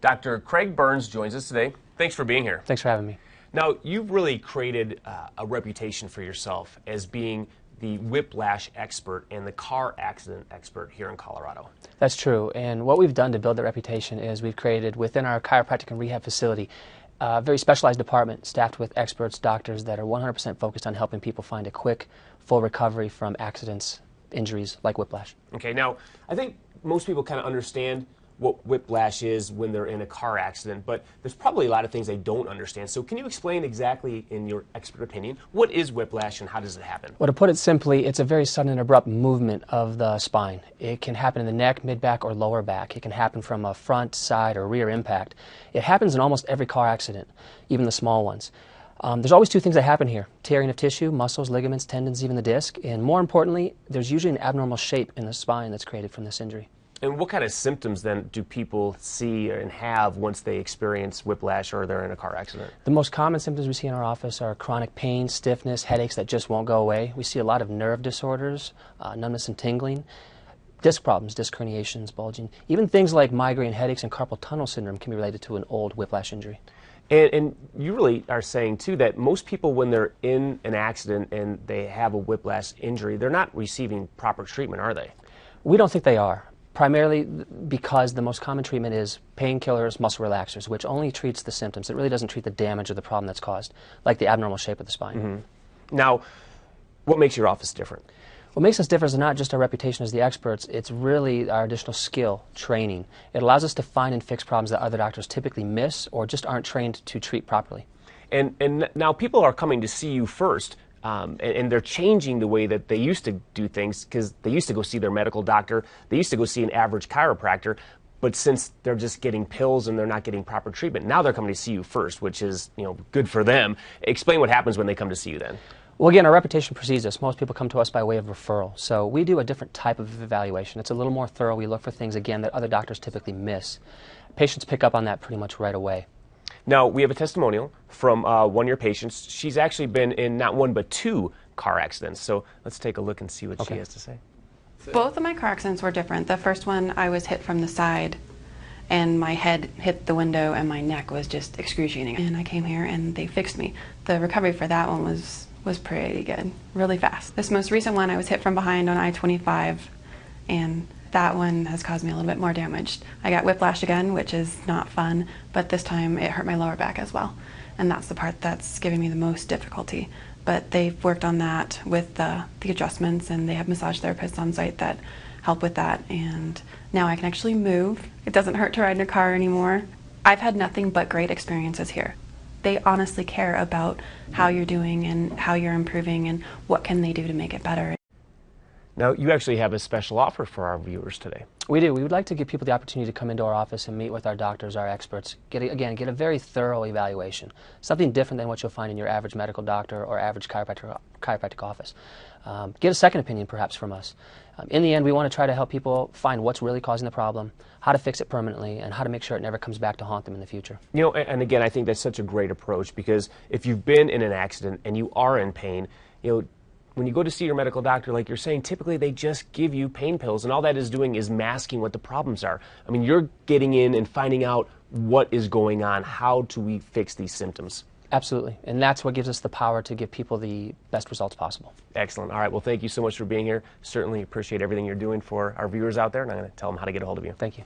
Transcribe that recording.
Dr. Craig Burns joins us today. Thanks for being here. Thanks for having me. Now, you've really created a reputation for yourself as being the whiplash expert and the car accident expert here in Colorado. That's true, and what we've done to build that reputation is we've created within our chiropractic and rehab facility a very specialized department staffed with experts, doctors that are 100% focused on helping people find a quick, full recovery from accidents, injuries like whiplash. Okay, now, I think most people kind of understand what whiplash is when they're in a car accident, but there's probably a lot of things they don't understand. So can you explain exactly, in your expert opinion, what is whiplash and how does it happen? Well, to put it simply, it's a very sudden and abrupt movement of the spine. It can happen in the neck, mid-back, or lower back. It can happen from a front, side, or rear impact. It happens in almost every car accident, even the small ones. There's always two things that happen here: tearing of tissue, muscles, ligaments, tendons, even the disc, and more importantly, there's usually an abnormal shape in the spine that's created from this injury. And what kind of symptoms then do people see and have once they experience whiplash or they're in a car accident? The most common symptoms we see in our office are chronic pain, stiffness, headaches that just won't go away. We see a lot of nerve disorders, numbness and tingling, disc problems, disc herniations, bulging. Even things like migraine headaches and carpal tunnel syndrome can be related to an old whiplash injury. And you really are saying, too, that most people, when they're in an accident and they have a whiplash injury, they're not receiving proper treatment, are they? We don't think they are. Primarily because the most common treatment is painkillers, muscle relaxers, which only treats the symptoms. It really doesn't treat the damage or the problem that's caused, like the abnormal shape of the spine. Mm-hmm. Now, what makes your office different? What makes us different is not just our reputation as the experts, it's really our additional skill, training. It allows us to find and fix problems that other doctors typically miss or just aren't trained to treat properly. And now people are coming to see you first. And they're changing the way that they used to do things, because they used to go see their medical doctor, they used to go see an average chiropractor, but since they're just getting pills and they're not getting proper treatment, now they're coming to see you first, which is, good for them. Explain what happens when they come to see you then. Well, again, our reputation precedes us. Most people come to us by way of referral. So we do a different type of evaluation. It's a little more thorough. We look for things, again, that other doctors typically miss. Patients pick up on that pretty much right away. Now, we have a testimonial from one of your patients. She's actually been in not one but two car accidents. So let's take a look and see what she has to say. Both of my car accidents were different. The first one, I was hit from the side, and my head hit the window, and my neck was just excruciating. And I came here, and they fixed me. The recovery for that one was pretty good, really fast. This most recent one, I was hit from behind on I-25, and that one has caused me a little bit more damage. I got whiplash again, which is not fun, but this time it hurt my lower back as well. And that's the part that's giving me the most difficulty. But they've worked on that with the adjustments, and they have massage therapists on site that help with that. And now I can actually move. It doesn't hurt to ride in a car anymore. I've had nothing but great experiences here. They honestly care about how you're doing and how you're improving and what can they do to make it better. Now, you actually have a special offer for our viewers today. We do. We would like to give people the opportunity to come into our office and meet with our doctors, our experts, get a very thorough evaluation, something different than what you'll find in your average medical doctor or average chiropractic office. Get a second opinion, perhaps, from us. In the end, we want to try to help people find what's really causing the problem, how to fix it permanently, and how to make sure it never comes back to haunt them in the future. And again, I think that's such a great approach, because if you've been in an accident and you are in pain, when you go to see your medical doctor, like you're saying, typically they just give you pain pills, and all that is doing is masking what the problems are. I mean, you're getting in and finding out what is going on. How do we fix these symptoms? Absolutely, and that's what gives us the power to give people the best results possible. Excellent. All right, well, thank you so much for being here. Certainly appreciate everything you're doing for our viewers out there, and I'm going to tell them how to get a hold of you. Thank you.